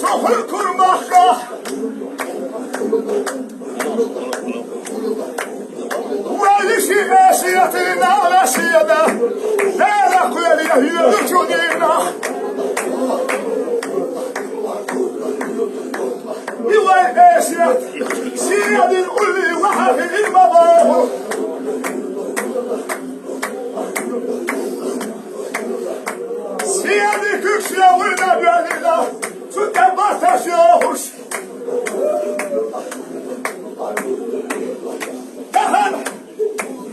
Sohur kurmakla Velişi esiyeti nalesiyede Lera kuyeliye yürütünina Yuval esiyet Siyadin ulli vahafil mabahu Siyadi küksüye vurda belina Sütten bahtaş yoğuş Tahan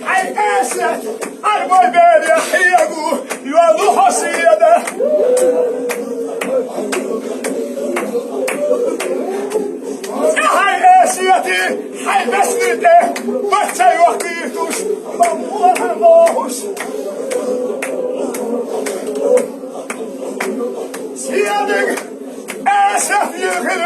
Hay esiyet Arboy beri hiyagu Yuvalu hasiyede Hay esiyeti Hay besnide Bahçe vaktiituş Mamuha mohuş Siyadin Esiyet yıkıl